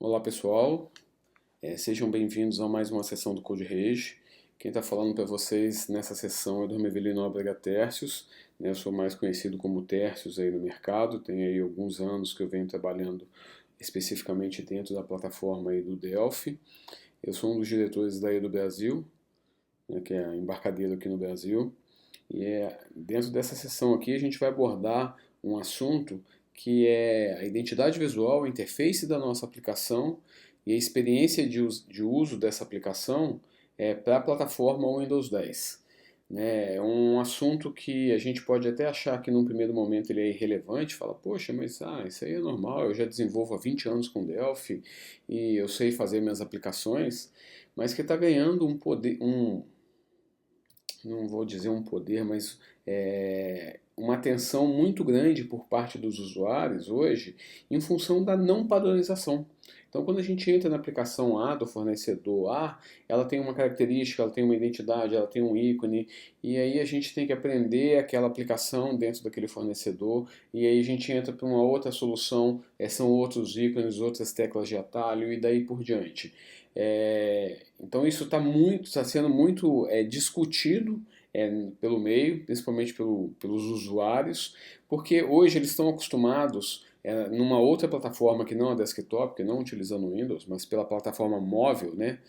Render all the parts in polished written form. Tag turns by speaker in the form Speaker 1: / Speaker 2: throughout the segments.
Speaker 1: Olá pessoal, sejam bem-vindos a mais uma sessão do Code Rage. Quem está falando para vocês nessa sessão é o Dormevelino Nóbrega Tércios, né? Eu sou mais conhecido como Tércios aí no mercado, tem aí alguns anos que eu venho trabalhando especificamente dentro da plataforma aí do Delphi. Eu sou um dos diretores da do Brasil, né, que é a embarcadeira aqui no Brasil, e dentro dessa sessão aqui a gente vai abordar um assunto que é a identidade visual, a interface da nossa aplicação e a experiência de uso dessa aplicação para a plataforma Windows 10. Né? É um assunto que a gente pode até achar que num primeiro momento ele é irrelevante, fala, poxa, mas isso aí é normal, eu já desenvolvo há 20 anos com Delphi e eu sei fazer minhas aplicações, mas que está ganhando um poder, não vou dizer um poder, mas uma atenção muito grande por parte dos usuários hoje em função da não padronização. Então, quando a gente entra na aplicação A do fornecedor A, ela tem uma característica, ela tem uma identidade, ela tem um ícone, e aí a gente tem que aprender aquela aplicação dentro daquele fornecedor, e aí a gente entra para uma outra solução, são outros ícones, outras teclas de atalho, e daí por diante. Então isso está sendo muito discutido pelo meio, principalmente pelos usuários, porque hoje eles estão acostumados numa outra plataforma que não a desktop, que não utilizando o Windows, mas pela plataforma móvel, né?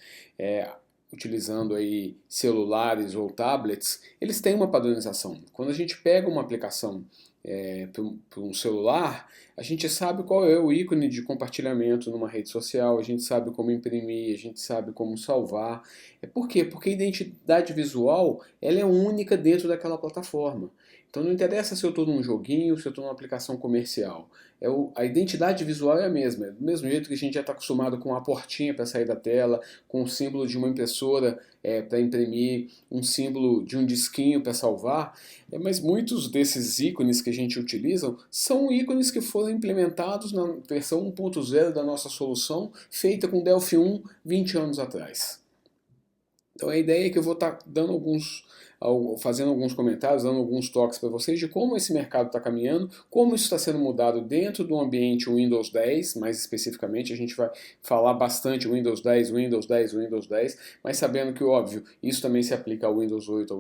Speaker 1: Utilizando aí celulares ou tablets, eles têm uma padronização. Quando a gente pega uma aplicação para um celular, a gente sabe qual é o ícone de compartilhamento numa rede social, a gente sabe como imprimir, a gente sabe como salvar. Por quê? Porque a identidade visual ela é única dentro daquela plataforma. Então não interessa se eu estou num joguinho, se eu estou numa aplicação comercial. A identidade visual é a mesma. Do mesmo jeito que a gente já está acostumado com a portinha para sair da tela, com o símbolo de uma impressora para imprimir, um símbolo de um disquinho para salvar, mas muitos desses ícones que a gente utiliza são ícones que foram implementados na versão 1.0 da nossa solução, feita com Delphi 1 20 anos atrás. Então a ideia é que eu vou estar fazendo alguns comentários, dando alguns toques para vocês de como esse mercado está caminhando, como isso está sendo mudado dentro do ambiente Windows 10, mais especificamente, a gente vai falar bastante Windows 10, Windows 10, Windows 10, mas sabendo que, óbvio, isso também se aplica ao Windows 8,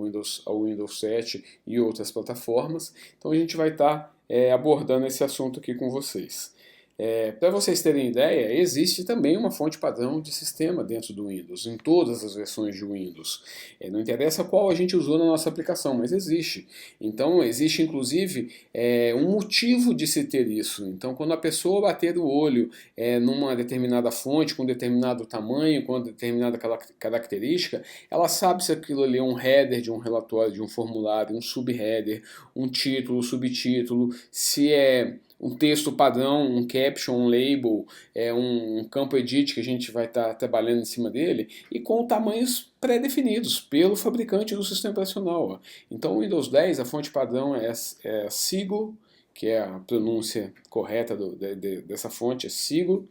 Speaker 1: ao Windows 7 e outras plataformas. Então a gente vai estar abordando esse assunto aqui com vocês. Para vocês terem ideia, existe também uma fonte padrão de sistema dentro do Windows, em todas as versões de Windows. Não interessa qual a gente usou na nossa aplicação, mas existe. Então, existe inclusive um motivo de se ter isso. Então, quando a pessoa bater o olho numa determinada fonte, com determinado tamanho, com determinada característica, ela sabe se aquilo ali é um header de um relatório, de um formulário, um subheader, um título, subtítulo, se é um texto padrão, um caption, um label, um campo edit que a gente vai estar trabalhando em cima dele e com tamanhos pré-definidos pelo fabricante do sistema operacional. Então o Windows 10, a fonte padrão é Sigil, que é a pronúncia correta dessa fonte, é Sigil.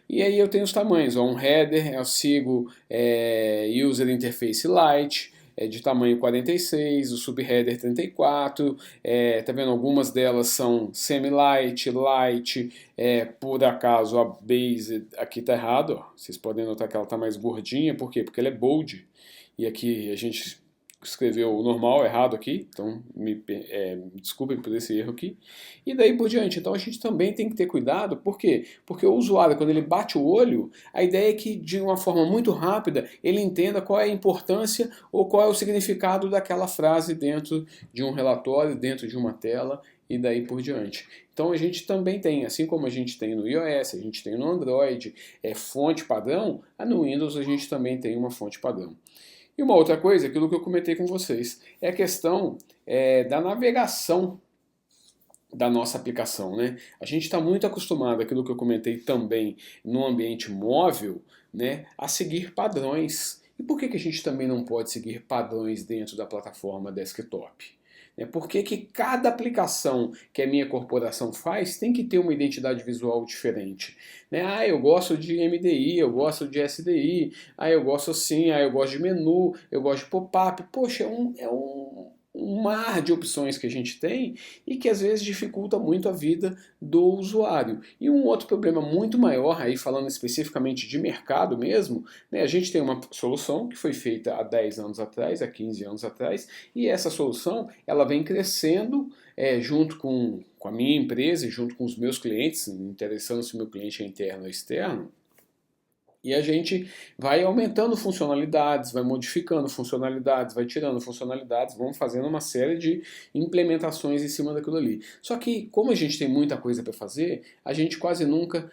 Speaker 1: E aí eu tenho os tamanhos, um header é o Sigil User Interface Lite, de tamanho 46, o subheader 34, tá vendo? Algumas delas são semi-light, light, por acaso a base aqui tá errado, ó. Vocês podem notar que ela tá mais gordinha, por quê? Porque ela é bold, e aqui a gente escreveu o normal errado aqui, então me desculpem por esse erro aqui, e daí por diante. Então a gente também tem que ter cuidado, por quê? Porque o usuário, quando ele bate o olho, a ideia é que de uma forma muito rápida ele entenda qual é a importância ou qual é o significado daquela frase dentro de um relatório, dentro de uma tela e daí por diante. Então a gente também tem, assim como a gente tem no iOS, a gente tem no Android, fonte padrão, no Windows a gente também tem uma fonte padrão. E uma outra coisa, aquilo que eu comentei com vocês, é a questão da navegação da nossa aplicação, né? A gente está muito acostumado, aquilo que eu comentei também, no ambiente móvel, né, a seguir padrões. E por que a gente também não pode seguir padrões dentro da plataforma desktop? Por que cada aplicação que a minha corporação faz tem que ter uma identidade visual diferente? Eu gosto de MDI, eu gosto de SDI, eu gosto assim, eu gosto de menu, eu gosto de pop-up. Poxa, um mar de opções que a gente tem e que às vezes dificulta muito a vida do usuário. E um outro problema muito maior, aí falando especificamente de mercado mesmo, né, a gente tem uma solução que foi feita há 10 anos atrás, há 15 anos atrás, e essa solução ela vem crescendo junto com a minha empresa e junto com os meus clientes, interessando se o meu cliente é interno ou externo. E a gente vai aumentando funcionalidades, vai modificando funcionalidades, vai tirando funcionalidades, vamos fazendo uma série de implementações em cima daquilo ali. Só que, como a gente tem muita coisa para fazer, a gente quase nunca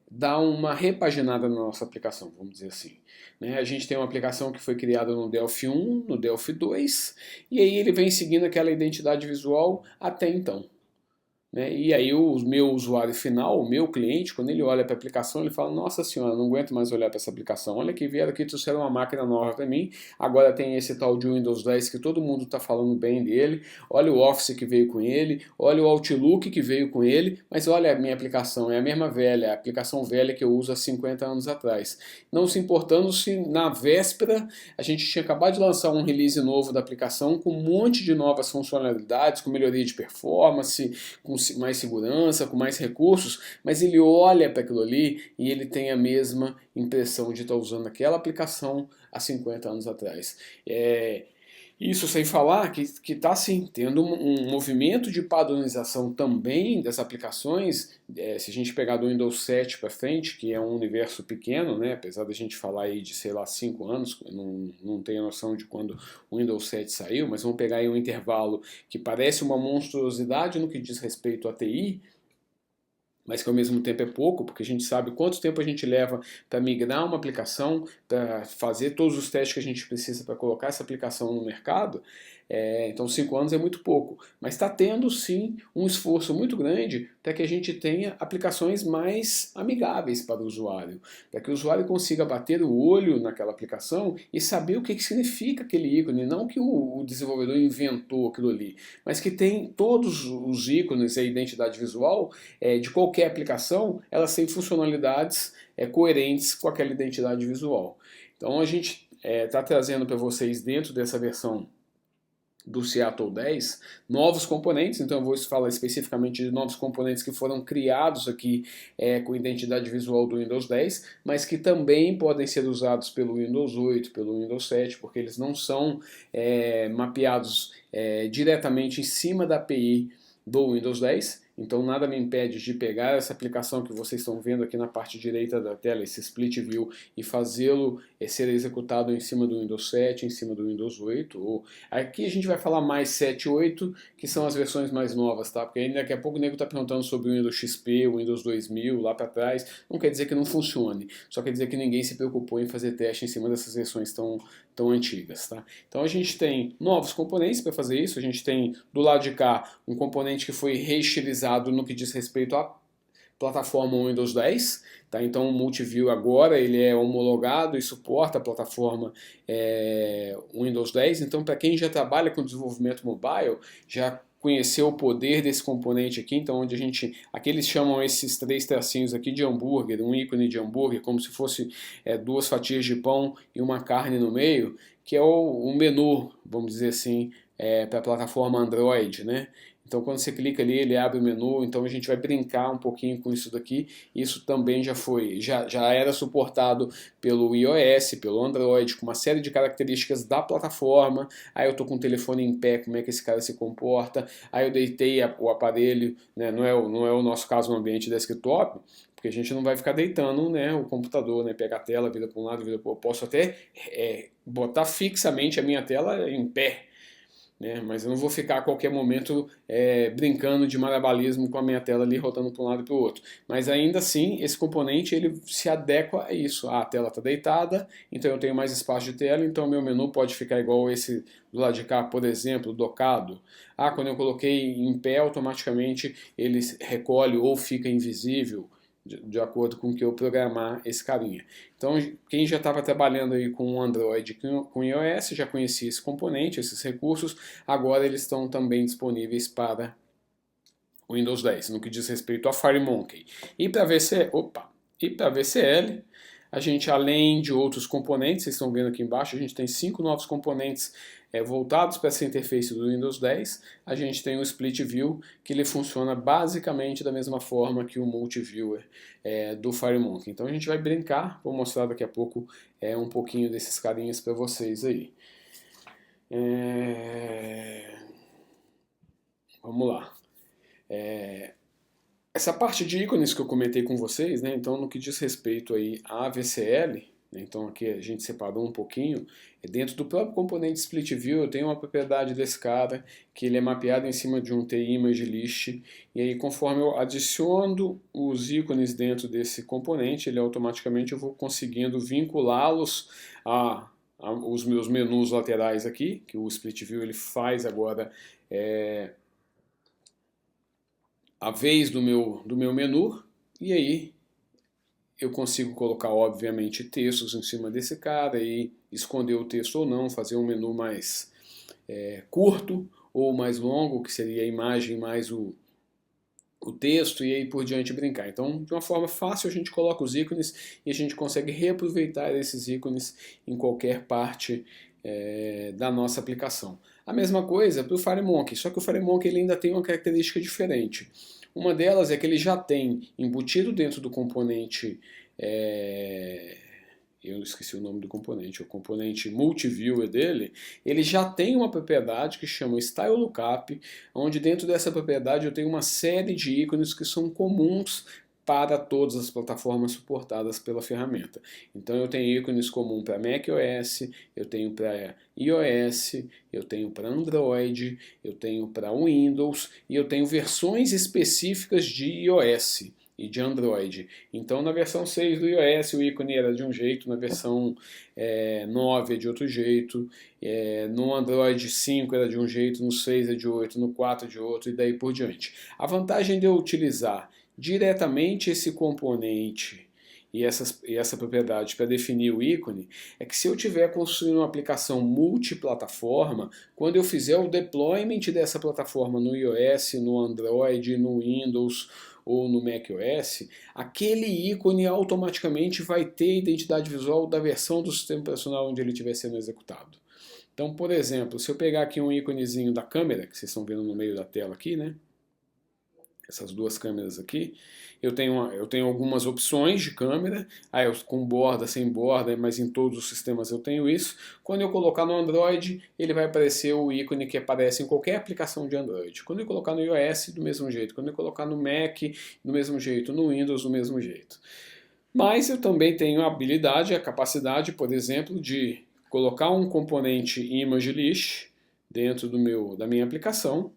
Speaker 1: dá uma repaginada na nossa aplicação, vamos dizer assim. Né? A gente tem uma aplicação que foi criada no Delphi 1, no Delphi 2, e aí ele vem seguindo aquela identidade visual até então. Né? E aí o meu usuário final, o meu cliente, quando ele olha para a aplicação, ele fala, nossa senhora, não aguento mais olhar para essa aplicação, olha que vieram aqui, trouxeram uma máquina nova para mim, agora tem esse tal de Windows 10 que todo mundo está falando bem dele, olha o Office que veio com ele, olha o Outlook que veio com ele, mas olha a minha aplicação, é a mesma velha, a aplicação velha que eu uso há 50 anos atrás. Não se importando se na véspera a gente tinha acabado de lançar um release novo da aplicação com um monte de novas funcionalidades, com melhoria de performance, com mais segurança, com mais recursos, mas ele olha para aquilo ali e ele tem a mesma impressão de estar usando aquela aplicação há 50 anos atrás. Isso sem falar que está sim, tendo um movimento de padronização também das aplicações. Se a gente pegar do Windows 7 para frente, que é um universo pequeno, né, apesar da gente falar aí de, sei lá, 5 anos, não tenho noção de quando o Windows 7 saiu, mas vamos pegar aí um intervalo que parece uma monstruosidade no que diz respeito à TI, mas que ao mesmo tempo é pouco, porque a gente sabe quanto tempo a gente leva para migrar uma aplicação, para fazer todos os testes que a gente precisa para colocar essa aplicação no mercado. Então 5 anos é muito pouco, mas está tendo sim um esforço muito grande para que a gente tenha aplicações mais amigáveis para o usuário, para que o usuário consiga bater o olho naquela aplicação e saber o que significa aquele ícone, não que o desenvolvedor inventou aquilo ali, mas que tem todos os ícones e a identidade visual de qualquer aplicação, elas têm funcionalidades coerentes com aquela identidade visual. Então a gente está trazendo para vocês dentro dessa versão do Seattle 10, novos componentes, então eu vou falar especificamente de novos componentes que foram criados aqui com identidade visual do Windows 10, mas que também podem ser usados pelo Windows 8, pelo Windows 7, porque eles não são mapeados diretamente em cima da API do Windows 10, então nada me impede de pegar essa aplicação que vocês estão vendo aqui na parte direita da tela, esse split view, e fazê-lo ser executado em cima do Windows 7, em cima do Windows 8. Aqui a gente vai falar mais 7 e 8, que são as versões mais novas, tá? Porque aí daqui a pouco o nego está perguntando sobre o Windows XP, o Windows 2000, lá para trás. Não quer dizer que não funcione, só quer dizer que ninguém se preocupou em fazer teste em cima dessas versões tão antigas, tá? Então a gente tem novos componentes para fazer isso, a gente tem do lado de cá um componente que foi reestilizado no que diz respeito à plataforma Windows 10, tá? Então o Multiview agora ele é homologado e suporta a plataforma Windows 10, então para quem já trabalha com desenvolvimento mobile, já conhecer o poder desse componente aqui, então onde aqui eles chamam esses 3 tracinhos aqui de hambúrguer, um ícone de hambúrguer, como se fosse 2 fatias de pão e uma carne no meio, que é o menu, vamos dizer assim, para a plataforma Android, né? Então quando você clica ali, ele abre o menu, então a gente vai brincar um pouquinho com isso daqui. Isso também já era suportado pelo iOS, pelo Android, com uma série de características da plataforma. Aí eu estou com o telefone em pé, como é que esse cara se comporta. Aí eu deitei o aparelho, né? Não é o nosso caso no ambiente desktop, porque a gente não vai ficar deitando, né, o computador, né, pegar a tela, vira para um lado, vira para o outro. Eu posso até botar fixamente a minha tela em pé, né? Mas eu não vou ficar a qualquer momento brincando de malabarismo com a minha tela ali rotando para um lado e para o outro. Mas ainda assim, esse componente ele se adequa a isso. A tela está deitada, então eu tenho mais espaço de tela, então o meu menu pode ficar igual esse do lado de cá, por exemplo, docado. Quando eu coloquei em pé, automaticamente ele recolhe ou fica invisível, de acordo com o que eu programar esse carinha. Então, quem já estava trabalhando aí com Android, com iOS, já conhecia esse componente, esses recursos, agora eles estão também disponíveis para o Windows 10, no que diz respeito a FireMonkey. E para VCL, A gente, além de outros componentes, vocês estão vendo aqui embaixo, a gente tem 5 novos componentes voltados para essa interface do Windows 10. A gente tem o Split View, que ele funciona basicamente da mesma forma que o Multiviewer do FireMonkey. Então a gente vai brincar, vou mostrar daqui a pouco um pouquinho desses carinhas para vocês aí. Vamos lá. Essa parte de ícones que eu comentei com vocês, né, então no que diz respeito aí à VCL, né, então aqui a gente separou um pouquinho, dentro do próprio componente Split View eu tenho uma propriedade desse cara, que ele é mapeado em cima de um TImage list, e aí conforme eu adiciono os ícones dentro desse componente, ele automaticamente eu vou conseguindo vinculá-los os meus menus laterais aqui, que o Split View ele faz agora a vez do meu menu, e aí eu consigo colocar, obviamente, textos em cima desse cara e esconder o texto ou não, fazer um menu mais curto ou mais longo, que seria a imagem mais o texto, e aí por diante brincar. Então, de uma forma fácil, a gente coloca os ícones e a gente consegue reaproveitar esses ícones em qualquer parte da nossa aplicação. A mesma coisa para o FireMonkey, só que o FireMonkey ele ainda tem uma característica diferente. Uma delas é que ele já tem embutido dentro do componente, eu esqueci o nome do componente, o componente Multiviewer dele, ele já tem uma propriedade que chama Style Lookup, onde dentro dessa propriedade eu tenho uma série de ícones que são comuns para todas as plataformas suportadas pela ferramenta. Então eu tenho ícones comuns para macOS, eu tenho para iOS, eu tenho para Android, eu tenho para Windows e eu tenho versões específicas de iOS e de Android. Então na versão 6 do iOS o ícone era de um jeito, na versão 9 é de outro jeito, no Android 5 era de um jeito, no 6 é de outro, no 4 é de outro e daí por diante. A vantagem de eu utilizar diretamente esse componente e essa propriedade para definir o ícone é que se eu estiver construindo uma aplicação multiplataforma, quando eu fizer o deployment dessa plataforma no iOS, no Android, no Windows ou no macOS, aquele ícone automaticamente vai ter a identidade visual da versão do sistema operacional onde ele estiver sendo executado. Então, por exemplo, se eu pegar aqui um íconezinho da câmera, que vocês estão vendo no meio da tela aqui, né? Essas duas câmeras aqui, eu tenho algumas opções de câmera, com borda, sem borda, mas em todos os sistemas eu tenho isso. Quando eu colocar no Android, ele vai aparecer o ícone que aparece em qualquer aplicação de Android. Quando eu colocar no iOS, do mesmo jeito. Quando eu colocar no Mac, do mesmo jeito. No Windows, do mesmo jeito. Mas eu também tenho a habilidade, a capacidade, por exemplo, de colocar um componente Image List dentro da minha aplicação,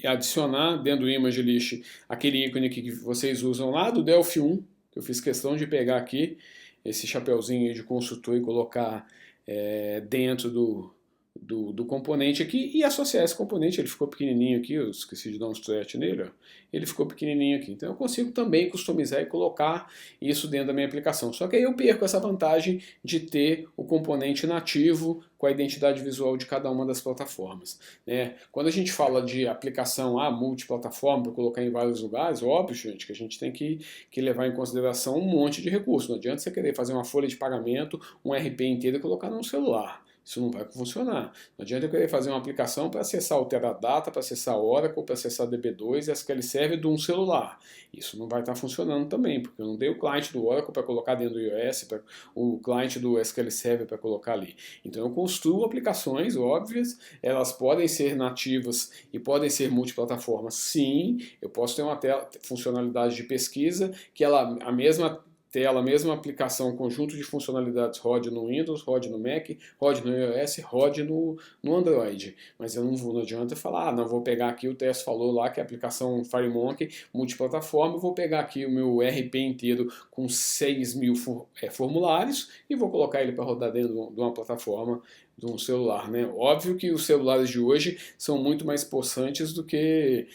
Speaker 1: e adicionar dentro do Image List aquele ícone que vocês usam lá do Delphi 1, que eu fiz questão de pegar aqui, esse chapeuzinho de consultor e colocar dentro do componente aqui e associar esse componente. Ele ficou pequenininho aqui, eu esqueci de dar um stretch nele, ó. Ele ficou pequenininho aqui. Então eu consigo também customizar e colocar isso dentro da minha aplicação. Só que aí eu perco essa vantagem de ter o componente nativo com a identidade visual de cada uma das plataformas, né? Quando a gente fala de aplicação multiplataforma para colocar em vários lugares, óbvio, gente, que a gente tem que levar em consideração um monte de recursos. Não adianta você querer fazer uma folha de pagamento, um RP inteiro e colocar num celular. Isso não vai funcionar. Não adianta eu querer fazer uma aplicação para acessar o Teradata, para acessar Oracle, para acessar DB2 e SQL Server de um celular. Isso não vai estar funcionando também, porque eu não dei o cliente do Oracle para colocar dentro do iOS, o cliente do SQL Server para colocar ali. Então eu construo aplicações óbvias, elas podem ser nativas e podem ser multiplataformas. Sim, eu posso ter uma funcionalidade de pesquisa que a mesma tela, a mesma aplicação, conjunto de funcionalidades rode no Windows, rode no Mac, rode no iOS, rode no Android. Mas eu não adianta falar, não, vou pegar aqui, o Tess falou lá que a aplicação FireMonkey multiplataforma, vou pegar aqui o meu RP inteiro com 6.000 formulários e vou colocar ele para rodar dentro de uma plataforma de um celular, né? Óbvio que os celulares de hoje são muito mais possantes do que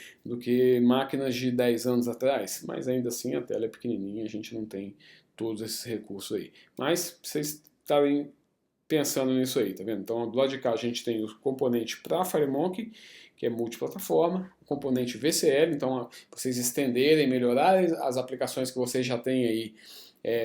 Speaker 1: máquinas de 10 anos atrás, mas ainda assim a tela é pequenininha, a gente não tem todos esses recursos aí. Mas pra vocês estarem pensando nisso aí, tá vendo? Então, do lado de cá a gente tem o componente para FireMonkey, que é multiplataforma, o componente VCL, então vocês estenderem, melhorarem as aplicações que vocês já têm aí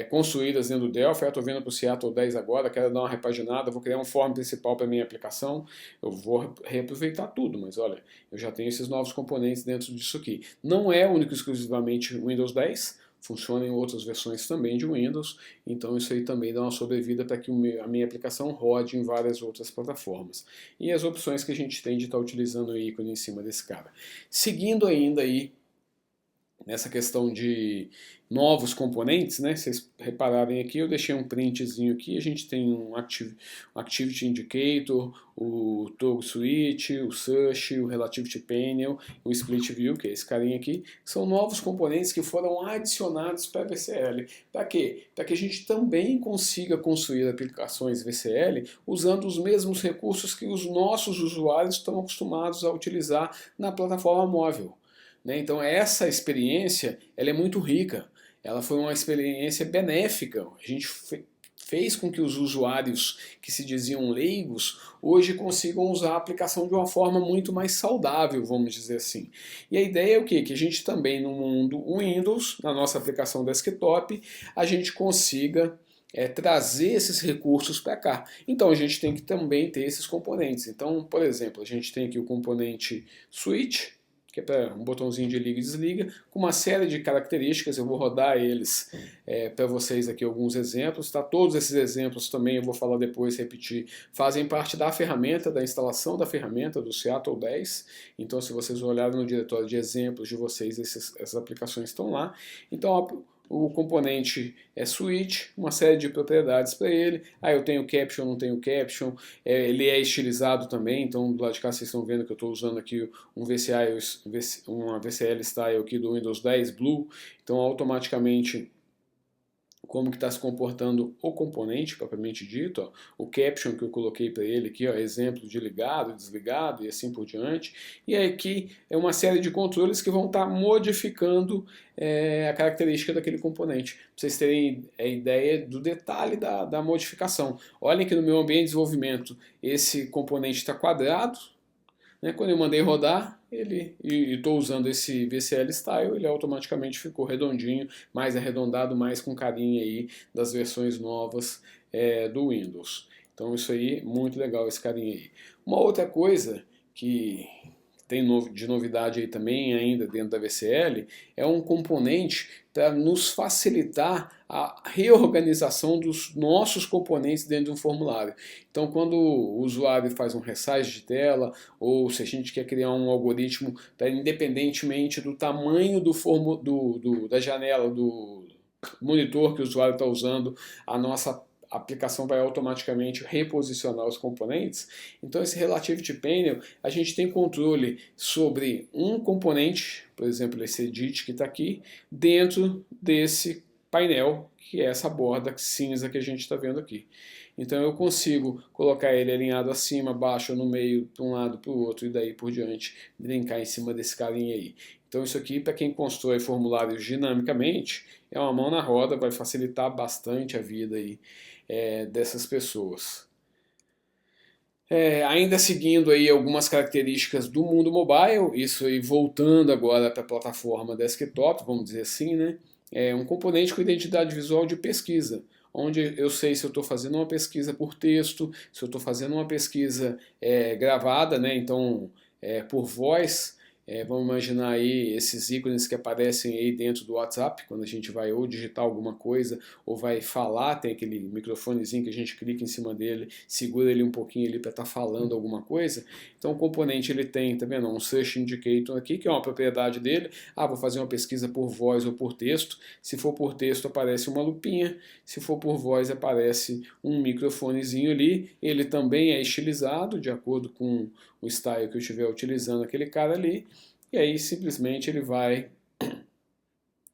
Speaker 1: construídas dentro do Delphi. Eu estou vendo para o Seattle 10 agora, quero dar uma repaginada, vou criar um form principal para minha aplicação, eu vou reaproveitar tudo, mas olha, eu já tenho esses novos componentes dentro disso aqui. Não é único e exclusivamente Windows 10, funciona em outras versões também de Windows, então isso aí também dá uma sobrevida para que a minha aplicação rode em várias outras plataformas. E as opções que a gente tem de estar utilizando o ícone em cima desse cara. Seguindo ainda aí nessa questão de novos componentes, né? Vocês repararem aqui, eu deixei um printzinho aqui, a gente tem um Activity Indicator, o Toggle Switch, o Search, o Relativity Panel, o Split View, que é esse carinha aqui, são novos componentes que foram adicionados para a VCL. Para quê? Para que a gente também consiga construir aplicações VCL usando os mesmos recursos que os nossos usuários estão acostumados a utilizar na plataforma móvel. Então essa experiência ela é muito rica, ela foi uma experiência benéfica, a gente fez com que os usuários que se diziam leigos hoje consigam usar a aplicação de uma forma muito mais saudável, vamos dizer assim. E a ideia é o quê? Que a gente também no mundo Windows, na nossa aplicação desktop, a gente consiga trazer esses recursos para cá. Então a gente tem que também ter esses componentes. Então, por exemplo, a gente tem aqui o componente Switch, que é para um botãozinho de liga e desliga, com uma série de características. Eu vou rodar eles para vocês aqui alguns exemplos. Tá? Todos esses exemplos também eu vou falar depois, repetir, fazem parte da ferramenta, da instalação da ferramenta do Seattle 10. Então, se vocês olharem no diretório de exemplos de vocês, essas aplicações estão lá. Então, o componente é switch, uma série de propriedades para ele. Eu tenho caption, não tenho caption. Ele é estilizado também, então do lado de cá vocês estão vendo que eu estou usando aqui uma VCL Style aqui do Windows 10 Blue. Então automaticamente como que está se comportando o componente propriamente dito, ó, o caption que eu coloquei para ele aqui, ó, exemplo de ligado, desligado e assim por diante. E aqui é uma série de controles que vão estar modificando a característica daquele componente, para vocês terem a ideia do detalhe da modificação. Olhem que no meu ambiente de desenvolvimento esse componente está quadrado, né? Quando eu mandei rodar, e estou usando esse VCL Style, ele automaticamente ficou redondinho, mais arredondado, mais com carinho aí das versões novas do Windows. Então isso aí, muito legal esse carinho aí. Uma outra coisa que tem de novidade aí também ainda dentro da VCL é um componente para nos facilitar a reorganização dos nossos componentes dentro de um formulário. Então, quando o usuário faz um resize de tela, ou se a gente quer criar um algoritmo para, independentemente do tamanho da janela, do monitor que o usuário está usando, a nossa aplicação vai automaticamente reposicionar os componentes. Então esse Relativity Panel, a gente tem controle sobre um componente, por exemplo esse Edit que está aqui, dentro desse painel, que é essa borda cinza que a gente está vendo aqui. Então eu consigo colocar ele alinhado acima, abaixo, no meio, para um lado, para o outro e daí por diante, brincar em cima desse carinha aí. Então isso aqui, para quem constrói formulários dinamicamente, é uma mão na roda, vai facilitar bastante a vida aí dessas pessoas. Ainda seguindo aí algumas características do mundo mobile, isso aí voltando agora para a plataforma desktop, vamos dizer assim, né? Um componente com identidade visual de pesquisa, onde eu sei se eu estou fazendo uma pesquisa por texto, se eu estou fazendo uma pesquisa gravada, né? Então por voz. Vamos imaginar aí esses ícones que aparecem aí dentro do WhatsApp, quando a gente vai ou digitar alguma coisa ou vai falar, tem aquele microfonezinho que a gente clica em cima dele, segura ele um pouquinho ali para estar falando alguma coisa. Então o componente ele tem, tá vendo, um Search Indicator aqui, que é uma propriedade dele. Vou fazer uma pesquisa por voz ou por texto. Se for por texto aparece uma lupinha, se for por voz aparece um microfonezinho ali. Ele também é estilizado de acordo com o style que eu estiver utilizando aquele cara ali, e aí simplesmente ele vai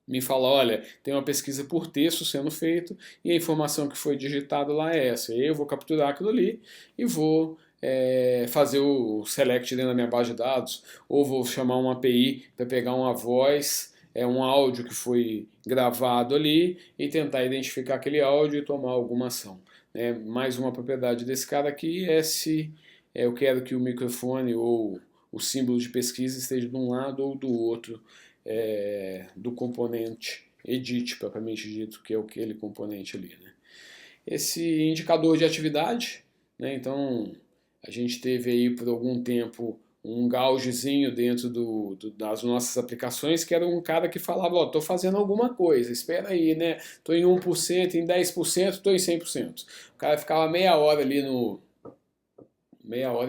Speaker 1: me falar, olha, tem uma pesquisa por texto sendo feita e a informação que foi digitada lá é essa. E aí eu vou capturar aquilo ali e vou fazer o select dentro da minha base de dados, ou vou chamar uma API para pegar uma voz um áudio que foi gravado ali e tentar identificar aquele áudio e tomar alguma ação. Né? Mais uma propriedade desse cara aqui é se eu quero que o microfone ou o símbolo de pesquisa esteja de um lado ou do outro do componente edit, propriamente dito, que é aquele componente ali. Né? Esse indicador de atividade, né? Então a gente teve aí por algum tempo um gaugezinho dentro das nossas aplicações, que era um cara que falava, ó, tô fazendo alguma coisa, espera aí, né? Tô em 1%, em 10%, tô em 100%. O cara ficava meia hora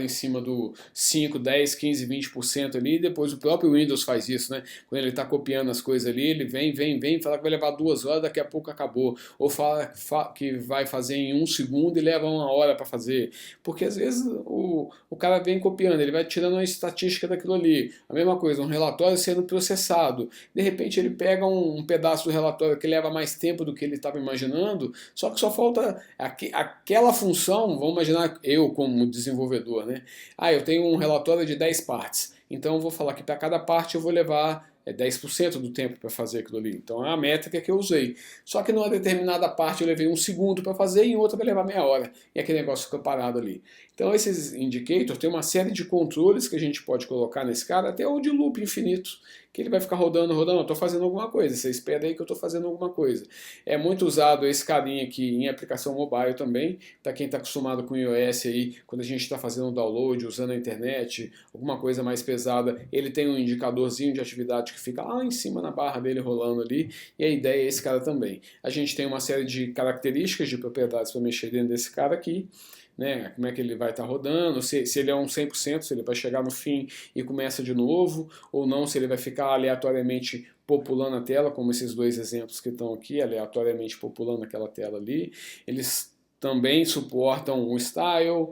Speaker 1: em cima do 5, 10, 15, 20% ali, e depois o próprio Windows faz isso, né? Quando ele está copiando as coisas ali, ele vem, fala que vai levar 2 horas, daqui a pouco acabou. Ou fala que vai fazer em 1 segundo e leva 1 hora para fazer. Porque às vezes o cara vem copiando, ele vai tirando a estatística daquilo ali. A mesma coisa, um relatório sendo processado. De repente ele pega um pedaço do relatório que leva mais tempo do que ele estava imaginando, só que só falta aquela função, vamos imaginar eu como desenvolvedor, né? Eu tenho um relatório de 10 partes, então eu vou falar que para cada parte eu vou levar 10% do tempo para fazer aquilo ali. Então é a métrica que eu usei. Só que numa determinada parte eu levei 1 segundo para fazer e em outra vai levar meia hora. E aquele negócio ficou parado ali. Então esses indicators tem uma série de controles que a gente pode colocar nesse cara, até o de loop infinito, que ele vai ficar rodando, eu estou fazendo alguma coisa, você espera aí que eu estou fazendo alguma coisa. É muito usado esse carinha aqui em aplicação mobile também, para quem está acostumado com iOS aí, quando a gente está fazendo um download, usando a internet, alguma coisa mais pesada, ele tem um indicadorzinho de atividade que fica lá em cima na barra dele rolando ali, e a ideia é esse cara também. A gente tem uma série de características, de propriedades para mexer dentro desse cara aqui, né? Como é que ele vai estar rodando, se ele é um 100%, se ele vai chegar no fim e começa de novo, ou não, se ele vai ficar aleatoriamente populando a tela, como esses dois exemplos que estão aqui, aleatoriamente populando aquela tela ali. Eles também suportam o style,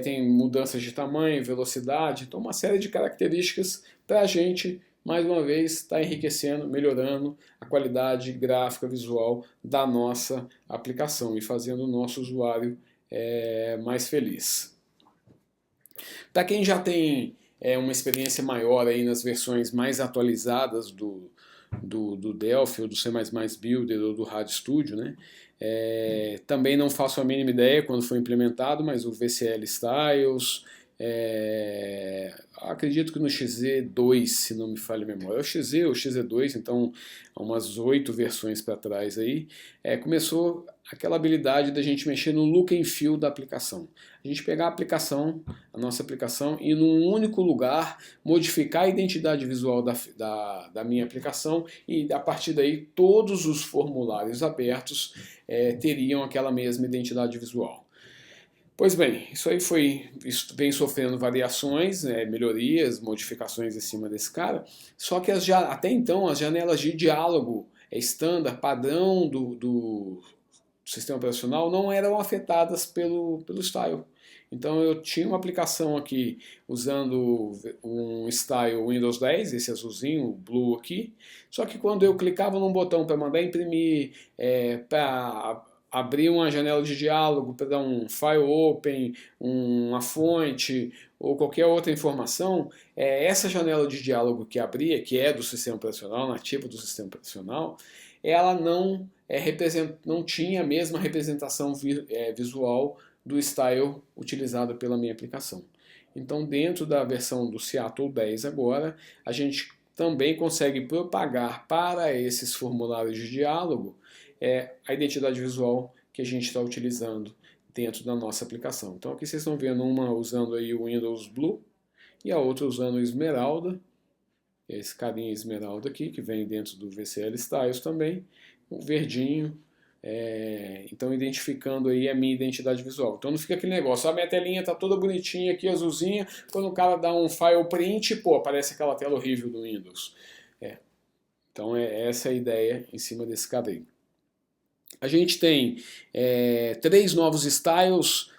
Speaker 1: tem mudanças de tamanho, velocidade, então uma série de características para a gente, mais uma vez, está enriquecendo, melhorando a qualidade gráfica visual da nossa aplicação e fazendo o nosso usuário mais feliz. Para quem já tem uma experiência maior aí nas versões mais atualizadas do Delphi, ou do C++ Builder, ou do RAD Studio, né? Também não faço a mínima ideia quando foi implementado, mas o VCL Styles, acredito que no XZ2, se não me falha a memória, o XZ ou XZ2, então há umas 8 versões para trás aí, começou aquela habilidade da gente mexer no look and feel da aplicação. A gente pegar a nossa aplicação, e num único lugar modificar a identidade visual da minha aplicação, e a partir daí todos os formulários abertos teriam aquela mesma identidade visual. Pois bem, isso vem sofrendo variações, melhorias, modificações em cima desse cara, só que até então as janelas de diálogo estándar, padrão do sistema operacional, não eram afetadas pelo style. Então eu tinha uma aplicação aqui usando um style Windows 10, esse azulzinho, o Blue aqui, só que quando eu clicava num botão para mandar imprimir, para abrir uma janela de diálogo, para dar um file open, uma fonte ou qualquer outra informação, essa janela de diálogo que abria, que é do sistema operacional, nativa do sistema operacional, ela não tinha a mesma representação visual do style utilizado pela minha aplicação. Então, dentro da versão do Seattle 10 agora, a gente também consegue propagar para esses formulários de diálogo a identidade visual que a gente está utilizando dentro da nossa aplicação. Então aqui vocês estão vendo uma usando aí o Windows Blue e a outra usando o Esmeralda, esse carinha Esmeralda aqui, que vem dentro do VCL Styles também, o verdinho, então identificando aí a minha identidade visual. Então não fica aquele negócio, a minha telinha tá toda bonitinha aqui, azulzinha, quando o cara dá um file print, pô, aparece aquela tela horrível do Windows. Então essa é a ideia em cima desse cara aí. A gente tem 3 novos styles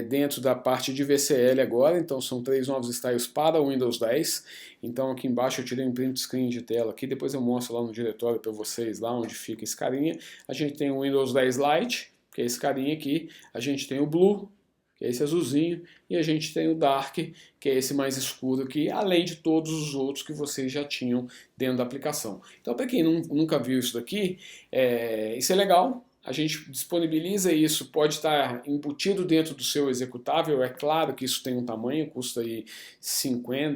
Speaker 1: dentro da parte de VCL agora, então são 3 novos styles para o Windows 10. Então aqui embaixo eu tirei um print screen de tela aqui, depois eu mostro lá no diretório para vocês, lá onde fica esse carinha. A gente tem o Windows 10 Lite, que é esse carinha aqui. A gente tem o Blue, que é esse azulzinho, e a gente tem o Dark, que é esse mais escuro aqui, além de todos os outros que vocês já tinham dentro da aplicação. Então, para quem nunca viu isso daqui, isso é legal. A gente disponibiliza isso, pode estar embutido dentro do seu executável. É claro que isso tem um tamanho, custa aí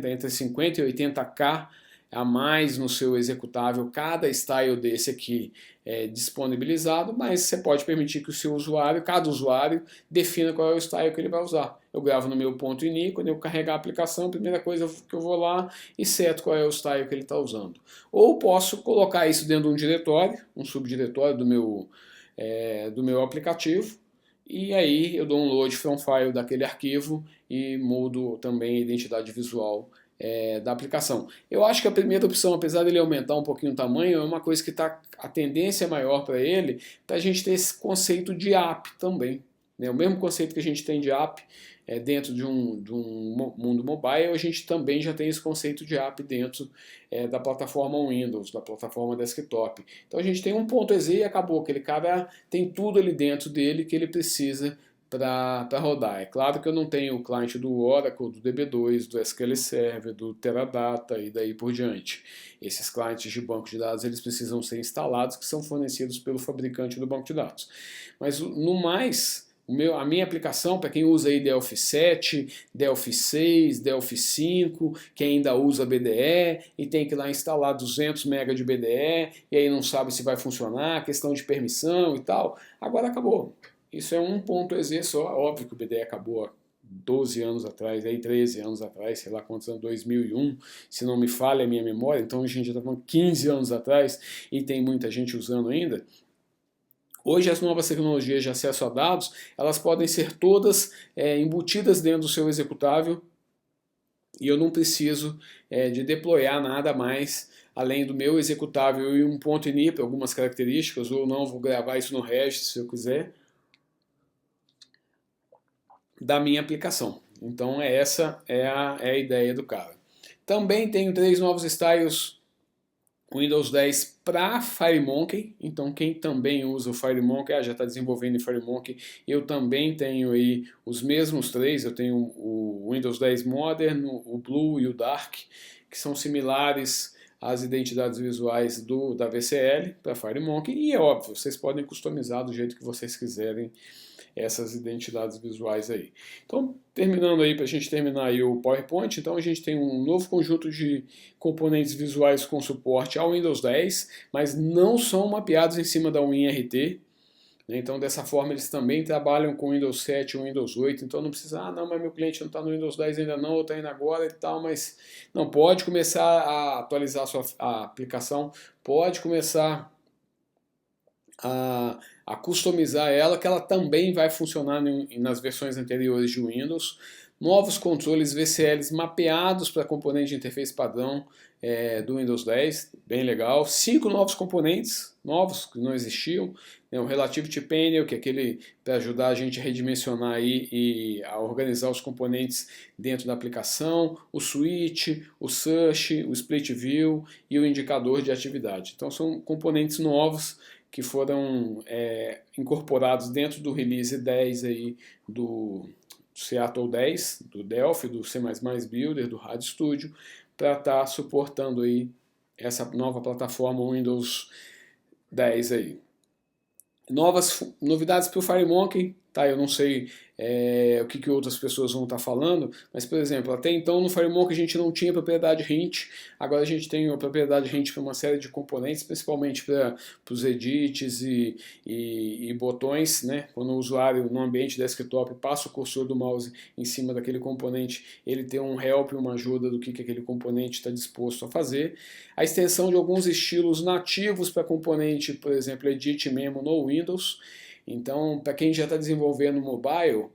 Speaker 1: entre 50 e 80K a mais no seu executável, cada style desse aqui é disponibilizado, mas você pode permitir que o seu usuário, cada usuário, defina qual é o style que ele vai usar. Eu gravo no meu ponto .ini, quando eu carregar a aplicação, a primeira coisa que eu vou lá e seto qual é o style que ele está usando. Ou posso colocar isso dentro de um diretório, um subdiretório do meu aplicativo, e aí eu dou um load from file daquele arquivo e mudo também a identidade visual da aplicação. Eu acho que a primeira opção, apesar dele aumentar um pouquinho o tamanho, é uma coisa que a tendência maior para ele, para a gente ter esse conceito de app também. Né? O mesmo conceito que a gente tem de app dentro de um mundo mobile, a gente também já tem esse conceito de app dentro da plataforma Windows, da plataforma desktop. Então a gente tem um ponto .exe e acabou. Aquele cara tem tudo ali dentro dele que ele precisa para rodar. É claro que eu não tenho o cliente do Oracle, do DB2, do SQL Server, do Teradata e daí por diante. Esses clientes de banco de dados eles precisam ser instalados, que são fornecidos pelo fabricante do banco de dados. Mas no mais, a minha aplicação, para quem usa aí Delphi 7, Delphi 6, Delphi 5, que ainda usa BDE e tem que ir lá instalar 200 MB de BDE e aí não sabe se vai funcionar, questão de permissão e tal, agora acabou. Isso é um ponto .exe só, óbvio que o BDE acabou há 12 anos atrás, aí 13 anos atrás, sei lá quantos anos, 2001, se não me falha a minha memória, então a gente já está falando 15 anos atrás e tem muita gente usando ainda. Hoje as novas tecnologias de acesso a dados, elas podem ser todas embutidas dentro do seu executável e eu não preciso de deployar nada mais além do meu executável e um ponto .ini para algumas características, ou não, vou gravar isso no Registry se eu quiser, da minha aplicação. Então essa é a ideia do cara. Também tenho 3 novos styles Windows 10 para FireMonkey, então quem também usa o FireMonkey, já está desenvolvendo em FireMonkey, eu também tenho aí os mesmos 3, eu tenho o Windows 10 Modern, o Blue e o Dark, que são similares às identidades visuais da VCL para FireMonkey, e é óbvio, vocês podem customizar do jeito que vocês quiserem essas identidades visuais aí. Então, terminando aí, para a gente terminar aí o PowerPoint, então a gente tem um novo conjunto de componentes visuais com suporte ao Windows 10, mas não são mapeados em cima da WinRT. Então, dessa forma, eles também trabalham com Windows 7 e Windows 8, então não precisa, não, mas meu cliente não está no Windows 10 ainda não, está indo agora e tal, mas não, pode começar a atualizar a aplicação, pode começar a customizar ela, que ela também vai funcionar nas versões anteriores de Windows. Novos controles VCLs mapeados para componente de interface padrão do Windows 10, bem legal. 5 novos componentes, novos, que não existiam. O Relativity Panel, que é aquele para ajudar a gente a redimensionar aí e a organizar os componentes dentro da aplicação. O Switch, o Search, o Split View e o indicador de atividade. Então são componentes novos que foram incorporados dentro do release 10 aí do Seattle 10, do Delphi, do C++ Builder, do RadStudio, para estar suportando aí essa nova plataforma Windows 10 aí. Novas novidades para o FireMonkey, tá? Eu não sei o que outras pessoas vão estar falando, mas, por exemplo, até então no FireMonkey a gente não tinha propriedade hint, agora a gente tem a propriedade hint para uma série de componentes, principalmente para os edits e botões, né? Quando o usuário no ambiente desktop passa o cursor do mouse em cima daquele componente, ele tem um help, uma ajuda do que aquele componente está disposto a fazer. A extensão de alguns estilos nativos para componente, por exemplo, Edit Memo no Windows. Então, para quem já está desenvolvendo mobile,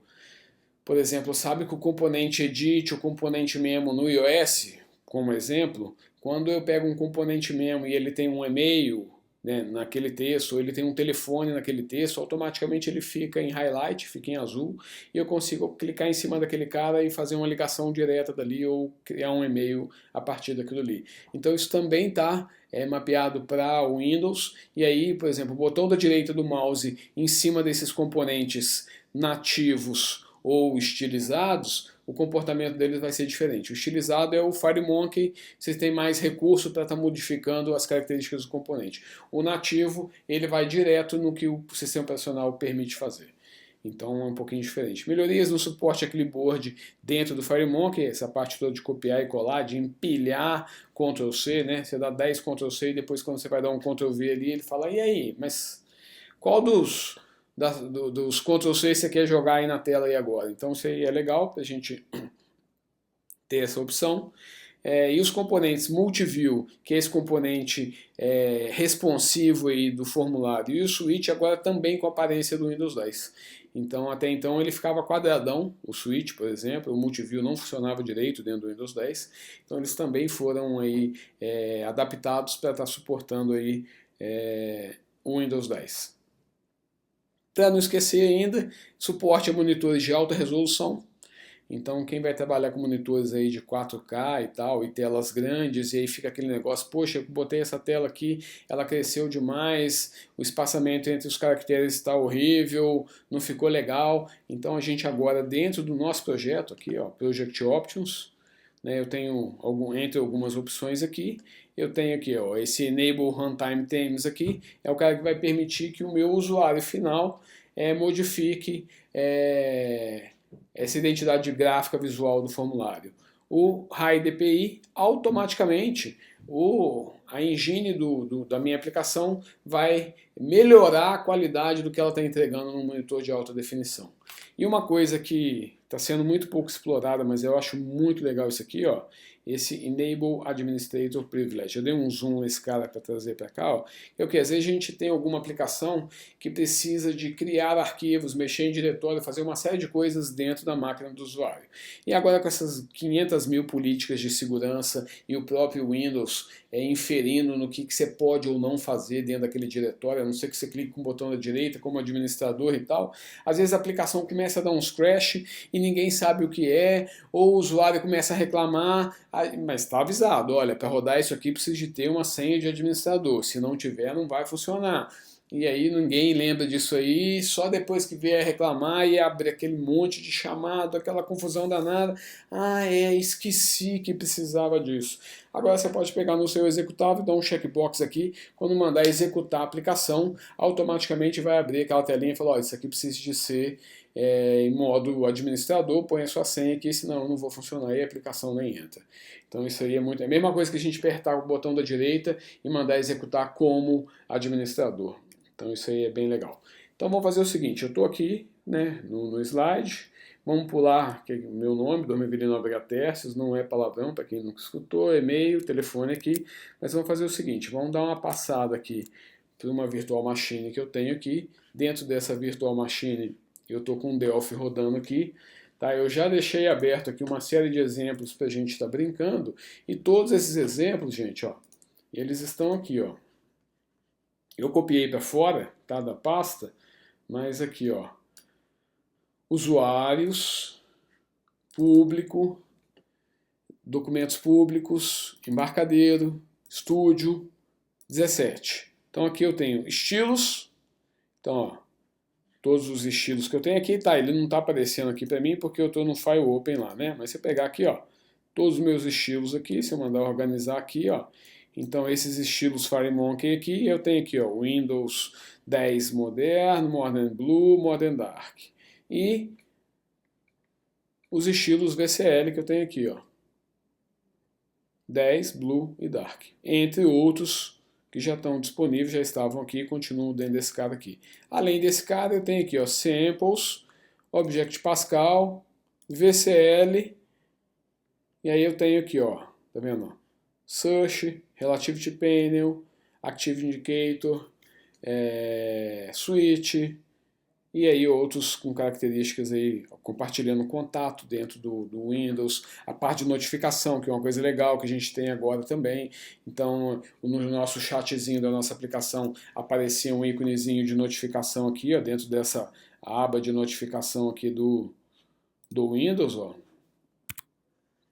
Speaker 1: por exemplo, sabe que o componente Edit, o componente Memo no iOS, como exemplo, quando eu pego um componente Memo e ele tem um e-mail, né, naquele texto, ou ele tem um telefone naquele texto, automaticamente ele fica em highlight, fica em azul, e eu consigo clicar em cima daquele cara e fazer uma ligação direta dali ou criar um e-mail a partir daquilo ali. Então isso também está mapeado para o Windows, e aí, por exemplo, o botão da direita do mouse em cima desses componentes nativos ou estilizados, o comportamento deles vai ser diferente. O estilizado é o FireMonkey, você tem mais recurso para estar modificando as características do componente. O nativo, ele vai direto no que o sistema operacional permite fazer. Então é um pouquinho diferente. Melhorias no suporte a clipboard dentro do FireMonkey, essa parte toda de copiar e colar, de empilhar Ctrl+C, né? Você dá 10 Ctrl+C e depois quando você vai dar um Ctrl+V ali, ele fala, e aí, mas qual dos Ctrl+C você quer jogar aí na tela aí agora? Então isso aí é legal para a gente ter essa opção. E os componentes Multiview, que é esse componente responsivo aí do formulário, e o Switch agora também com a aparência do Windows 10. Então, até então ele ficava quadradão, o Switch, por exemplo, o Multiview não funcionava direito dentro do Windows 10. Então eles também foram aí, adaptados para estar suportando aí, o Windows 10. Para não esquecer ainda, suporte a monitores de alta resolução. Então quem vai trabalhar com monitores aí de 4K e tal, e telas grandes, e aí fica aquele negócio, poxa, eu botei essa tela aqui, ela cresceu demais, o espaçamento entre os caracteres está horrível, não ficou legal. Então a gente agora, dentro do nosso projeto aqui, ó, Project Options, né, eu tenho entre algumas opções aqui, eu tenho aqui, ó, esse Enable Runtime Themes aqui, é o cara que vai permitir que o meu usuário final modifique essa identidade gráfica visual do formulário. O High DPI, automaticamente, a engine da minha aplicação vai melhorar a qualidade do que ela está entregando no monitor de alta definição. E uma coisa que está sendo muito pouco explorada, mas eu acho muito legal isso aqui, ó, esse Enable Administrator Privilege. Eu dei um zoom nesse cara para trazer para cá, ó. É o que às vezes a gente tem alguma aplicação que precisa de criar arquivos, mexer em diretório, fazer uma série de coisas dentro da máquina do usuário. E agora com essas 500 mil políticas de segurança e o próprio Windows inferindo no que você pode ou não fazer dentro daquele diretório, a não ser que você clique com o botão da direita como administrador e tal, às vezes a aplicação começa a dar uns crash e ninguém sabe o que é, ou o usuário começa a reclamar, mas está avisado, olha, para rodar isso aqui precisa de ter uma senha de administrador, se não tiver não vai funcionar. E aí ninguém lembra disso aí, só depois que vier reclamar e abre aquele monte de chamado, aquela confusão danada. Esqueci que precisava disso. Agora você pode pegar no seu executável, dar um checkbox aqui, quando mandar executar a aplicação, automaticamente vai abrir aquela telinha e falar, olha, isso aqui precisa de ser em modo administrador, põe a sua senha aqui, senão não vou funcionar e a aplicação nem entra. Então isso aí é a mesma coisa que a gente apertar o botão da direita e mandar executar como administrador. Então isso aí é bem legal. Então vamos fazer o seguinte, eu estou aqui, né, no slide, vamos pular que é o meu nome, Dormevilino Abrigatércios, não é palavrão para quem nunca escutou, e-mail, telefone aqui, mas vamos fazer o seguinte, vamos dar uma passada aqui por uma virtual machine que eu tenho aqui. Dentro dessa virtual machine eu estou com o Delphi rodando aqui. Tá, eu já deixei aberto aqui uma série de exemplos para a gente estar brincando, e todos esses exemplos, gente, ó, eles estão aqui, ó. Eu copiei para fora, tá, da pasta, mas aqui, ó, usuários, público, documentos públicos, embarcadeiro, estúdio, 17. Então aqui eu tenho estilos, então, ó, todos os estilos que eu tenho aqui, tá, ele não está aparecendo aqui para mim porque eu estou no file open lá, né, mas se eu pegar aqui, ó, todos os meus estilos aqui, se eu mandar organizar aqui, ó, então esses estilos FireMonkey aqui, eu tenho aqui, ó, Windows 10 Modern, Modern Blue, Modern Dark. E os estilos VCL que eu tenho aqui, ó, 10, Blue e Dark. Entre outros que já estão disponíveis, já estavam aqui e continuam dentro desse cara aqui. Além desse cara, eu tenho aqui, ó, Samples, Object Pascal, VCL, e aí eu tenho aqui, ó, tá vendo? Search, Relativity Panel, Active Indicator, Switch, e aí outros com características aí, compartilhando contato dentro do Windows, a parte de notificação, que é uma coisa legal que a gente tem agora também. Então, no nosso chatzinho da nossa aplicação, aparecia um íconezinho de notificação aqui, ó, dentro dessa aba de notificação aqui do Windows, ó.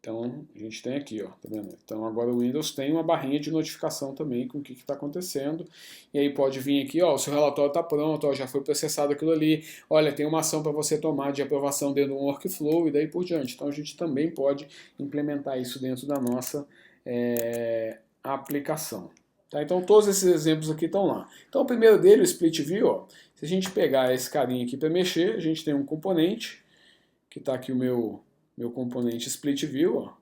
Speaker 1: Então, a gente tem aqui, ó, tá vendo? Então, agora o Windows tem uma barrinha de notificação também com o que está acontecendo. E aí pode vir aqui, ó, o seu relatório está pronto, ó, já foi processado aquilo ali. Olha, tem uma ação para você tomar de aprovação dentro de um workflow e daí por diante. Então, a gente também pode implementar isso dentro da nossa aplicação. Tá? Então, todos esses exemplos aqui estão lá. Então, o primeiro dele, o Split View, ó, se a gente pegar esse carinha aqui para mexer, a gente tem um componente, que está aqui o meu componente Split View. Ó.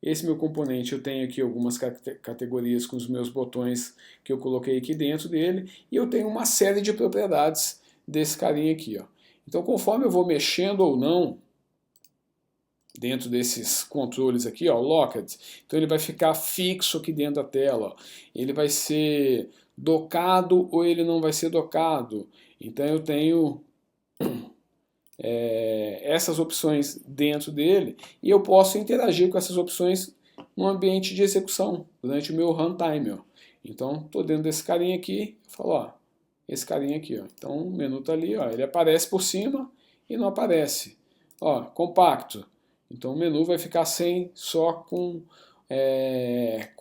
Speaker 1: Esse meu componente eu tenho aqui algumas categorias com os meus botões que eu coloquei aqui dentro dele, e eu tenho uma série de propriedades desse carinha aqui. Ó. Então, conforme eu vou mexendo ou não dentro desses controles aqui, ó, Locked, então ele vai ficar fixo aqui dentro da tela. Ó. Ele vai ser docado ou ele não vai ser docado. Então eu tenho essas opções dentro dele e eu posso interagir com essas opções no ambiente de execução, durante o meu runtime. Ó. Então, estou dentro desse carinha aqui, eu falo, ó, esse carinha aqui. Ó. Então, o menu está ali, ó, ele aparece por cima e não aparece. Ó, compacto. Então, o menu vai ficar só com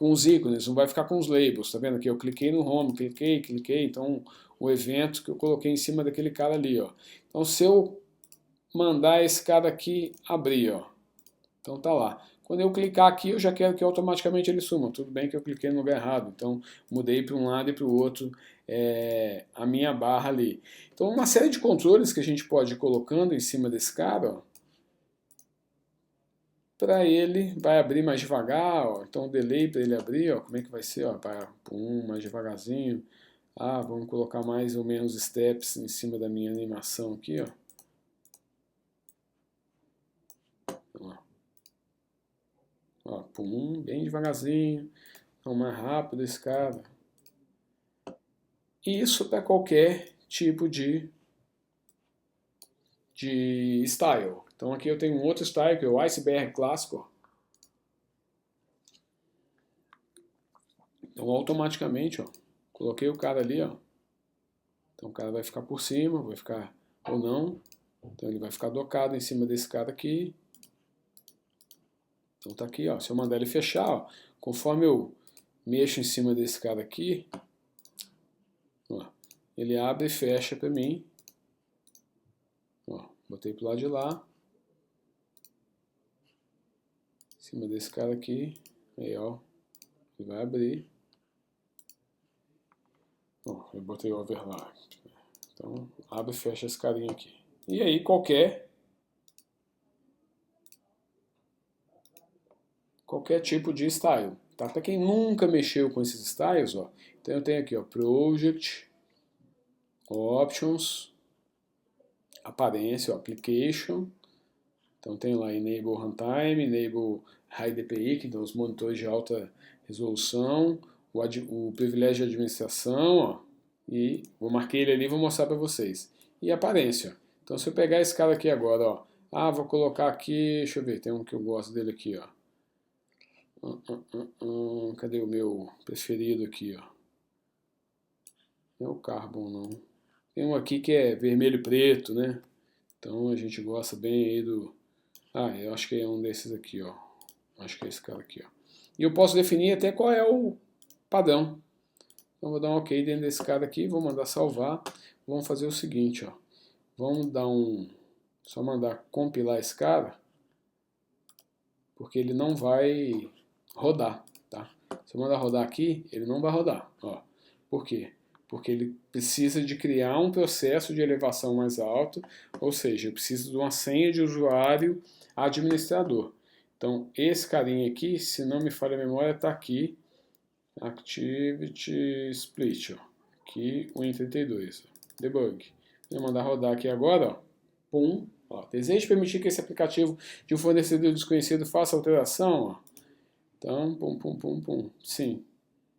Speaker 1: os ícones, não vai ficar com os labels. Tá vendo aqui? Eu cliquei no home, cliquei. Então, o evento que eu coloquei em cima daquele cara ali. Ó. Então, se eu mandar esse cara aqui abrir, ó. Então tá lá. Quando eu clicar aqui, eu já quero que automaticamente ele suma. Tudo bem que eu cliquei no lugar errado, então mudei para um lado e para o outro a minha barra ali. Então uma série de controles que a gente pode ir colocando em cima desse cara, para ele vai abrir mais devagar, ó. Então o delay para ele abrir, ó, como é que vai ser? Ó, mais devagarzinho. Ah, vamos colocar mais ou menos steps em cima da minha animação aqui, ó. Ó, pum, bem devagarzinho, então mais rápido esse cara. E isso para qualquer tipo de style. Então aqui eu tenho um outro style que é o Iceberg clássico. Então automaticamente, ó, coloquei o cara ali, ó. Então o cara vai ficar por cima, vai ficar ou não. Então ele vai ficar docado em cima desse cara aqui. Então tá aqui, ó. Se eu mandar ele fechar, ó, conforme eu mexo em cima desse cara aqui, ó, ele abre e fecha para mim. Ó, botei pro lado de lá. Em cima desse cara aqui. Aí, ó. Ele vai abrir. Ó, eu botei o overlap. Então, abre e fecha esse carinha aqui. E aí, qualquer tipo de style. Tá? Para quem nunca mexeu com esses styles, ó, então eu tenho aqui, ó, Project, Options, Aparência, ó, Application. Então tem lá Enable Runtime, Enable High DPI, que dão os monitores de alta resolução, o privilégio de administração, ó, e vou marcar ele ali e vou mostrar para vocês. E aparência. Então se eu pegar esse cara aqui agora, ó, vou colocar aqui, deixa eu ver, tem um que eu gosto dele aqui, ó. Cadê o meu preferido aqui, ó? Não é o Carbon, não. Tem um aqui que é vermelho e preto, né? Então a gente gosta bem aí do... eu acho que é um desses aqui, ó. Acho que é esse cara aqui, ó. E eu posso definir até qual é o padrão. Então vou dar um OK dentro desse cara aqui, vou mandar salvar. Vamos fazer o seguinte, ó. Vamos dar só mandar compilar esse cara, porque ele não vai rodar, tá? Se eu mandar rodar aqui, ele não vai rodar, ó. Por quê? Porque ele precisa de criar um processo de elevação mais alto, ou seja, eu preciso de uma senha de usuário administrador. Então, esse carinha aqui, se não me falha a memória, está aqui, Activity Split, ó. Aqui, o Win32, debug. Vou mandar rodar aqui agora, ó. Pum, ó. Desejo permitir que esse aplicativo de um fornecedor desconhecido faça alteração, ó. Então, pum, sim.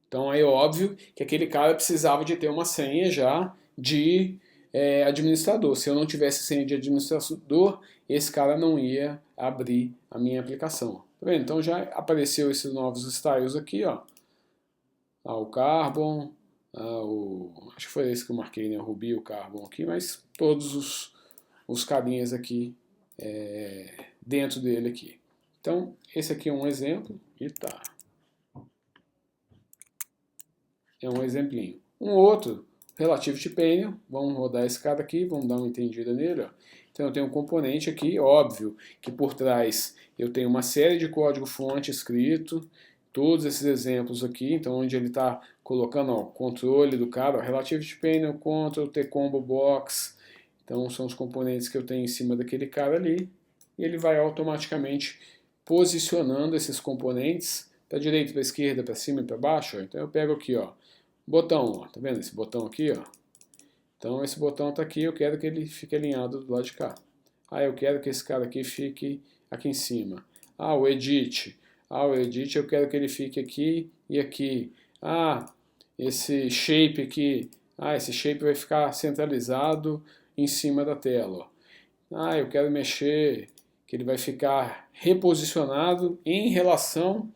Speaker 1: Então, é óbvio que aquele cara precisava de ter uma senha já de administrador. Se eu não tivesse senha de administrador, esse cara não ia abrir a minha aplicação. Tá vendo? Então, já apareceu esses novos styles aqui, ó. O Carbon, acho que foi esse que eu marquei, né? O Ruby, o Carbon aqui, mas todos os carinhas aqui dentro dele aqui. Então, esse aqui é um exemplo. E tá. É um exemplinho. Um outro, Relative to Panel. Vamos rodar esse cara aqui, vamos dar uma entendida nele. Ó. Então eu tenho um componente aqui, óbvio, que por trás eu tenho uma série de código-fonte escrito, todos esses exemplos aqui, então onde ele está colocando o controle do cara, ó, Relative to Panel, Control, T-Combo Box. Então são os componentes que eu tenho em cima daquele cara ali. E ele vai automaticamente posicionando esses componentes da direita para a esquerda, para cima e para baixo. Ó. Então eu pego aqui, ó, botão, ó, tá vendo esse botão aqui, ó? Então esse botão está aqui, eu quero que ele fique alinhado do lado de cá. Ah, eu quero que esse cara aqui fique aqui em cima. Ah, o Edit. Ah, o Edit eu quero que ele fique aqui e aqui. Ah, esse Shape aqui. Ah, esse Shape vai ficar centralizado em cima da tela. Ó. Ah, eu quero mexer, que ele vai ficar reposicionado em relação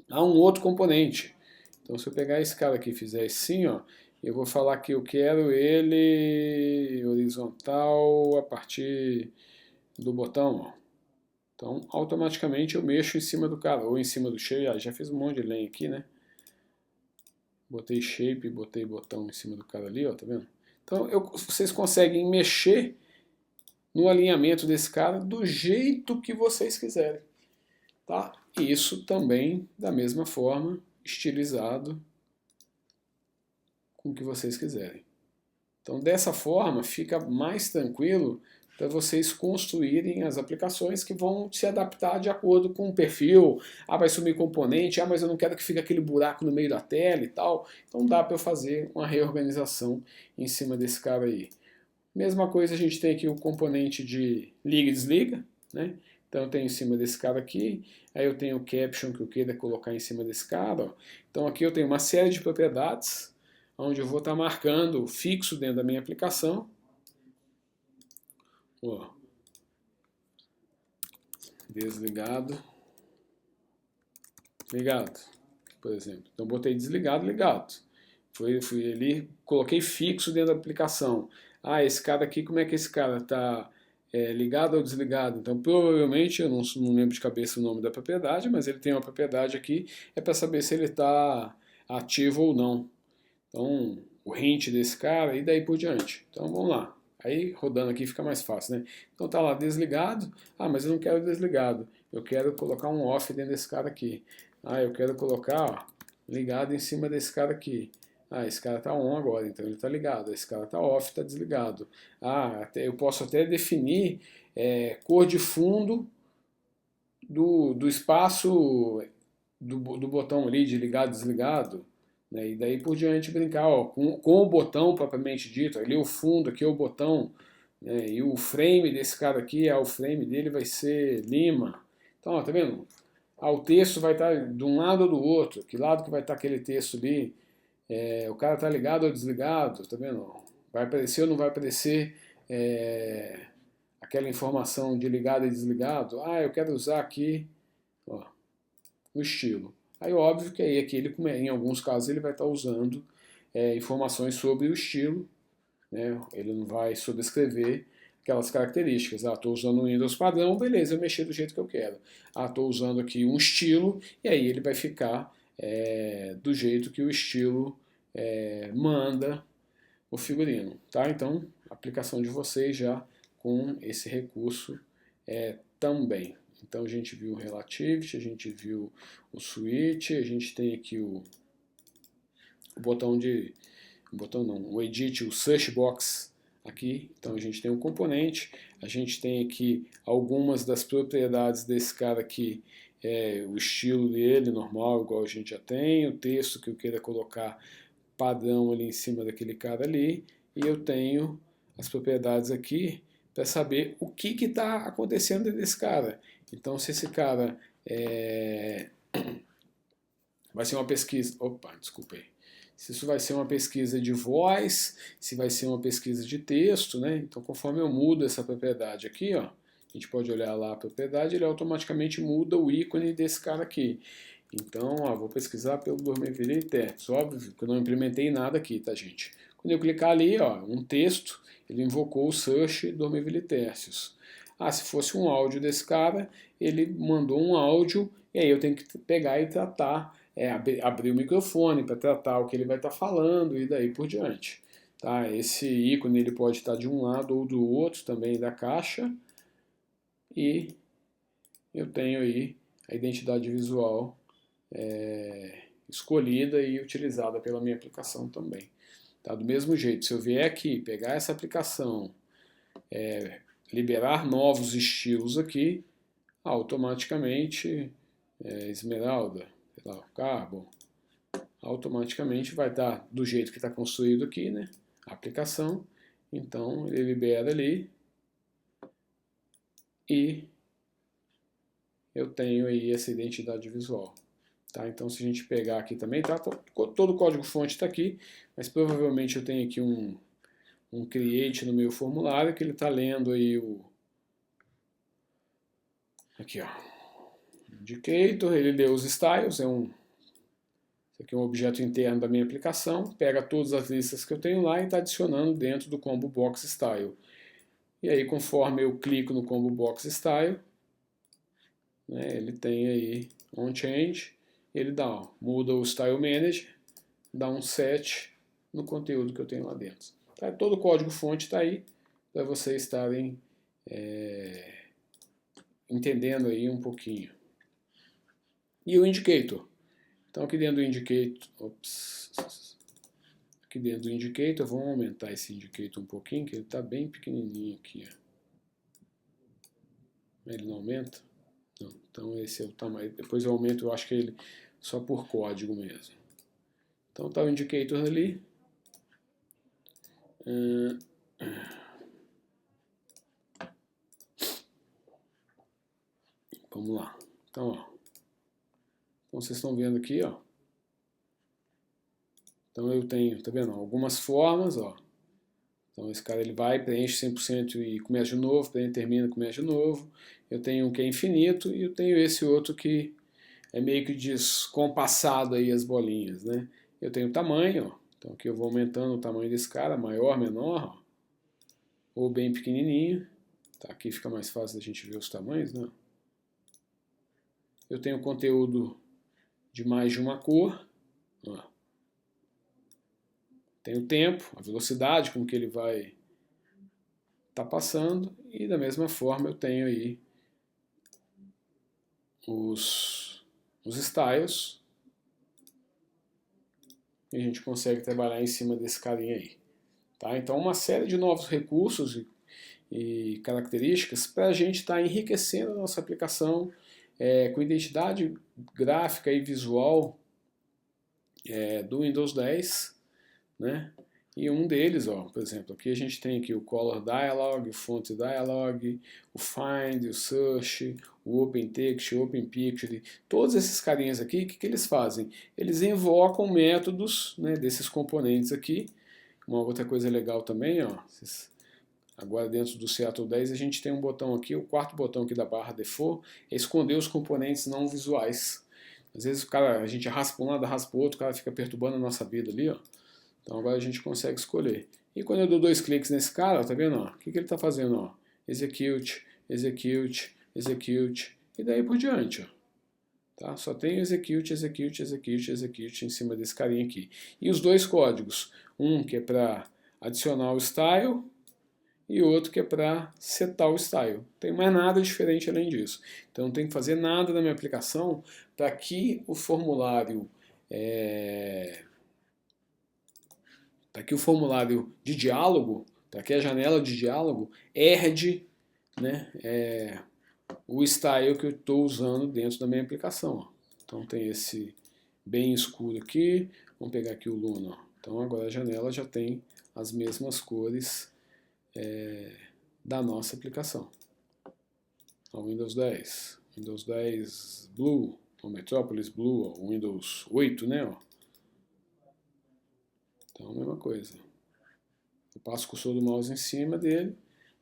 Speaker 1: a um outro componente. Então se eu pegar esse cara aqui e fizer assim, ó, eu vou falar que eu quero ele horizontal a partir do botão. Ó. Então, automaticamente eu mexo em cima do cara, ou em cima do shape. Ah, já fiz um monte de lenha aqui, né? Botei shape, botei botão em cima do cara ali, ó, tá vendo? Então, vocês conseguem mexer no alinhamento desse cara do jeito que vocês quiserem. Tá? E isso também, da mesma forma, estilizado com o que vocês quiserem. Então, dessa forma, fica mais tranquilo para vocês construírem as aplicações que vão se adaptar de acordo com o perfil. Ah, vai sumir componente, ah, mas eu não quero que fique aquele buraco no meio da tela e tal. Então dá para eu fazer uma reorganização em cima desse cara aí. Mesma coisa, a gente tem aqui o componente de liga e desliga, né? Então eu tenho em cima desse cara aqui, aí eu tenho o caption que eu queira colocar em cima desse cara. Ó. Então aqui eu tenho uma série de propriedades, onde eu vou estar marcando fixo dentro da minha aplicação. Ó. Desligado, ligado, por exemplo. Então botei desligado, ligado. Fui ali, coloquei fixo dentro da aplicação. Ah, esse cara aqui, como é que esse cara está ligado ou desligado? Então provavelmente, eu não lembro de cabeça o nome da propriedade, mas ele tem uma propriedade aqui, é para saber se ele está ativo ou não. Então, o hint desse cara e daí por diante. Então, vamos lá. Aí, rodando aqui fica mais fácil, né? Então, tá lá desligado. Ah, mas eu não quero desligado. Eu quero colocar um off dentro desse cara aqui. Ah, eu quero colocar, ó, ligado em cima desse cara aqui. Ah, esse cara tá on agora, então ele tá ligado. Esse cara tá off, tá desligado. Ah, eu posso até definir cor de fundo do espaço do botão ali de ligado, desligado. Né? E daí por diante brincar ó, com o botão propriamente dito, ali o fundo, aqui é o botão, né? E o frame desse cara aqui, o frame dele vai ser lima. Então, ó, tá vendo? Ah, o texto vai estar de um lado ou do outro, que lado que vai estar aquele texto ali, o cara tá ligado ou desligado, tá vendo? Vai aparecer ou não vai aparecer aquela informação de ligado e desligado? Ah, eu quero usar aqui, ó, o estilo. Aí óbvio que aí aqui ele, em alguns casos ele vai estar usando informações sobre o estilo, né? Ele não vai sobrescrever aquelas características. Ah, estou usando um Windows padrão, beleza, eu mexi do jeito que eu quero. Ah, estou usando aqui um estilo, e aí ele vai ficar do jeito que o estilo manda o figurino. Tá? Então, a aplicação de vocês já com esse recurso também. Então a gente viu o Relativity, a gente viu o Switch, a gente tem aqui o botão de... o botão não, o Edit, o Search Box aqui. Então a gente tem um componente, a gente tem aqui algumas das propriedades desse cara aqui, o estilo dele normal, igual a gente já tem, o texto que eu queira colocar padrão ali em cima daquele cara ali, e eu tenho as propriedades aqui para saber o que está acontecendo desse cara. Então, se esse cara vai ser uma pesquisa... Opa, desculpa aí. Se isso vai ser uma pesquisa de voz, se vai ser uma pesquisa de texto, né? Então, conforme eu mudo essa propriedade aqui, ó, a gente pode olhar lá a propriedade, ele automaticamente muda o ícone desse cara aqui. Então, ó, vou pesquisar pelo Dormiville Tertius. Óbvio que eu não implementei nada aqui, tá, gente? Quando eu clicar ali, ó, um texto, ele invocou o search Dormiville Tertius. se fosse um áudio desse cara, ele mandou um áudio, e aí eu tenho que pegar e tratar, abrir o microfone para tratar o que ele vai estar falando e daí por diante. Tá? Esse ícone ele pode estar de um lado ou do outro também da caixa, e eu tenho aí a identidade visual escolhida e utilizada pela minha aplicação também. Tá? Do mesmo jeito, se eu vier aqui, pegar essa aplicação, liberar novos estilos aqui, automaticamente, esmeralda, sei lá, carbon, automaticamente vai estar do jeito que está construído aqui, né? A aplicação. Então ele libera ali e eu tenho aí essa identidade visual. Tá? Então se a gente pegar aqui também, tá? Todo o código-fonte está aqui, mas provavelmente eu tenho aqui um create no meu formulário que ele está lendo aí aqui, ó, indicator, ele lê os styles, isso aqui é um objeto interno da minha aplicação, pega todas as listas que eu tenho lá e está adicionando dentro do combo box style. E aí conforme eu clico no combo box style, né, ele tem aí on change, ele muda o style manager, dá um set no conteúdo que eu tenho lá dentro. Tá? Todo o código fonte está aí para vocês estarem entendendo aí um pouquinho. E o indicator. Então aqui dentro do indicator, aqui dentro do indicator, vamos aumentar esse indicator um pouquinho, que ele está bem pequenininho aqui. Ó. Ele não aumenta? Não. Então esse é o tamanho. Depois eu aumento, eu acho que ele só por código mesmo. Então está o indicator ali. Vamos lá. Então, ó. Então vocês estão vendo aqui, ó. Então eu tenho, tá vendo? Algumas formas, ó. Então esse cara ele vai, preenche 100% e começa de novo, termina e começa de novo. Eu tenho um que é infinito e eu tenho esse outro que é meio que descompassado aí as bolinhas, né? Eu tenho o tamanho, ó. Então aqui eu vou aumentando o tamanho desse cara, maior, menor, ó. Ou bem pequenininho. Tá, aqui fica mais fácil da gente ver os tamanhos, né? Eu tenho conteúdo de mais de uma cor, ó. Tem o tempo, a velocidade com que ele vai estar passando, e da mesma forma eu tenho aí os styles, e a gente consegue trabalhar em cima desse carinha aí. Tá? Então uma série de novos recursos e características para a gente estar enriquecendo a nossa aplicação com identidade gráfica e visual do Windows 10, né? E um deles, ó, por exemplo, aqui a gente tem aqui o Color Dialog, o Font Dialog, o Find, o Search, o Open Text, o Open Picture, todos esses carinhas aqui, o que eles fazem? Eles invocam métodos, né, desses componentes aqui. Uma outra coisa legal também, ó, agora dentro do Seattle 10 a gente tem um botão aqui, o quarto botão aqui da barra default, é esconder os componentes não visuais. Às vezes a gente raspa um lado, raspa o outro, o cara fica perturbando a nossa vida ali, ó. Então agora a gente consegue escolher. E quando eu dou 2 cliques nesse cara, ó, tá vendo? Ó, o que ele está fazendo? Ó? Execute, execute, execute, e daí por diante. Ó. Tá? Só tem execute, execute, execute, execute em cima desse carinha aqui. E os dois códigos, um que é para adicionar o style e outro que é para setar o style. Não tem mais nada diferente além disso. Então não tem que fazer nada na minha aplicação para que o formulário para que o formulário de diálogo, para que a janela de diálogo herde, né, o style que eu estou usando dentro da minha aplicação. Ó. Então tem esse bem escuro aqui, vamos pegar aqui o Luna. Ó. Então agora a janela já tem as mesmas cores da nossa aplicação. Ó, Windows 10, Windows 10 Blue, o Metropolis Blue, ó, Windows 8, né? Ó. Então, a mesma coisa. Eu passo o cursor do mouse em cima dele,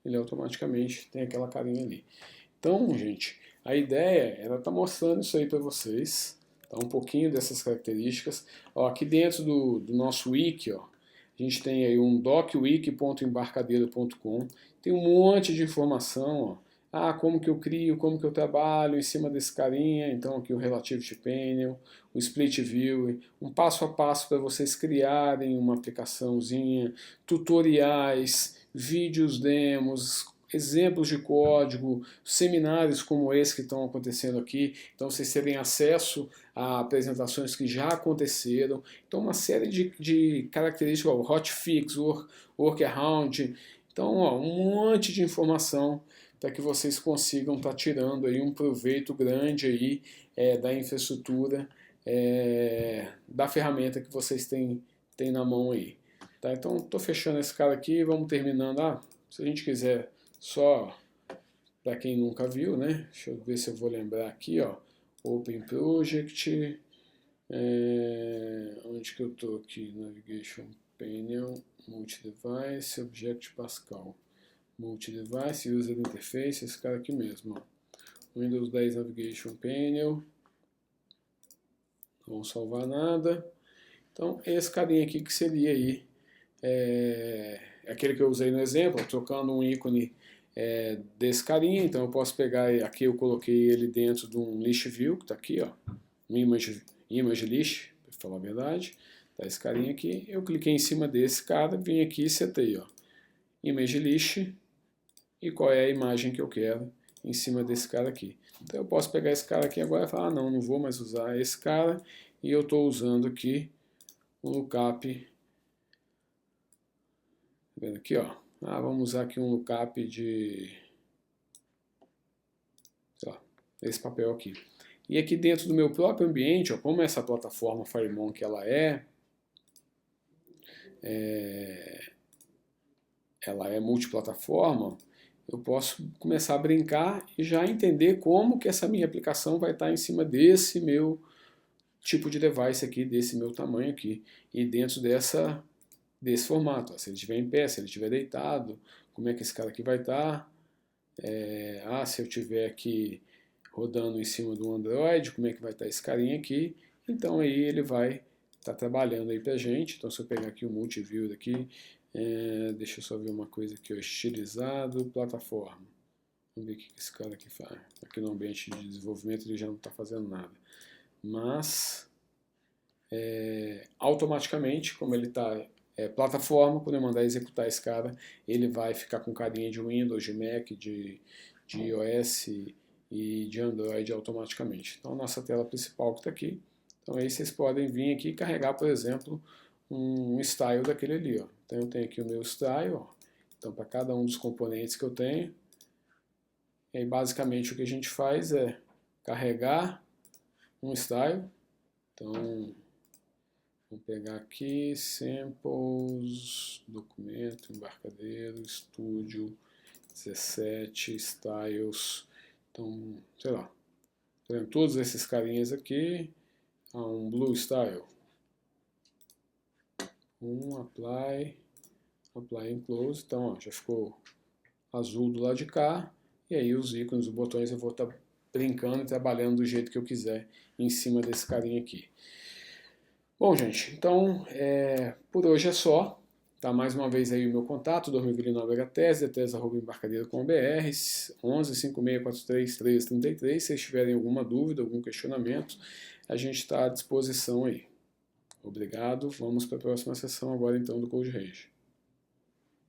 Speaker 1: ele automaticamente tem aquela carinha ali. Então, gente, a ideia era estar mostrando isso aí para vocês, tá? Um pouquinho dessas características. Ó, aqui dentro do nosso wiki, ó, a gente tem aí um docwiki.embarcadeiro.com, tem um monte de informação, ó. como que eu crio, como que eu trabalho em cima desse carinha, então aqui o Relativity Panel, o Split View, um passo a passo para vocês criarem uma aplicaçãozinha, tutoriais, vídeos demos, exemplos de código, seminários como esse que estão acontecendo aqui, então vocês terem acesso a apresentações que já aconteceram, então uma série de características, o hotfix, workaround, então ó, um monte de informação para que vocês consigam estar tirando aí um proveito grande aí da infraestrutura, da ferramenta que vocês têm na mão aí. Tá? Então estou fechando esse cara aqui, vamos terminando. Se a gente quiser só para quem nunca viu, né? Deixa eu ver se eu vou lembrar aqui, ó. Open Project, onde que eu estou aqui? Navigation Panel, Multi-Device, Object Pascal. Multi-Device, User Interface, esse cara aqui mesmo, ó. Windows 10 Navigation Panel, não vou salvar nada. Então, esse carinha aqui que seria aí, aquele que eu usei no exemplo, trocando um ícone desse carinha. Então, eu posso pegar, aqui eu coloquei ele dentro de um list view, que está aqui, ó, um image list, para falar a verdade. Tá esse carinha aqui, eu cliquei em cima desse cara, vim aqui e setei, ó, image list, e qual é a imagem que eu quero em cima desse cara aqui. Então eu posso pegar esse cara aqui agora e falar, não vou mais usar esse cara, e eu estou usando aqui um lookup, tá vendo aqui, ó, vamos usar aqui um lookup de, sei lá, esse papel aqui. E aqui dentro do meu próprio ambiente, ó, como essa plataforma FireMonk ela é multiplataforma, eu posso começar a brincar e já entender como que essa minha aplicação vai estar em cima desse meu tipo de device aqui, desse meu tamanho aqui, e dentro desse formato. Ó, se ele estiver em pé, se ele estiver deitado, como é que esse cara aqui vai estar. Se eu estiver aqui rodando em cima do Android, como é que vai estar esse carinha aqui. Então aí ele vai estar trabalhando aí pra gente. Então se eu pegar aqui o Multiview daqui, deixa eu só ver uma coisa aqui, ó, estilizado, plataforma. Vamos ver o que esse cara aqui faz. Aqui no ambiente de desenvolvimento ele já não está fazendo nada. Mas, automaticamente, como ele está plataforma, quando eu mandar executar esse cara, ele vai ficar com carinha de Windows, de Mac, de iOS e de Android automaticamente. Então, nossa tela principal que está aqui. Então, aí vocês podem vir aqui e carregar, por exemplo, um style daquele ali, ó. Então eu tenho aqui o meu style, ó. Então para cada um dos componentes que eu tenho, e aí basicamente o que a gente faz é carregar um style. Então vamos pegar aqui samples, documento, embarcadeiro, estúdio, 17 styles. Então, sei lá, todos esses carinhas aqui, um blue style. Apply and close, então ó, já ficou azul do lado de cá, e aí os ícones, os botões eu vou estar brincando e trabalhando do jeito que eu quiser em cima desse carinha aqui. Bom, gente, então por hoje é só. Tá, mais uma vez aí o meu contato, dormivilinobre.tese, tese@embarcadeiro.com.br, 11 5643 1333. Se vocês tiverem alguma dúvida, algum questionamento, a gente está à disposição aí. Obrigado, vamos para a próxima sessão agora então do Code Rage.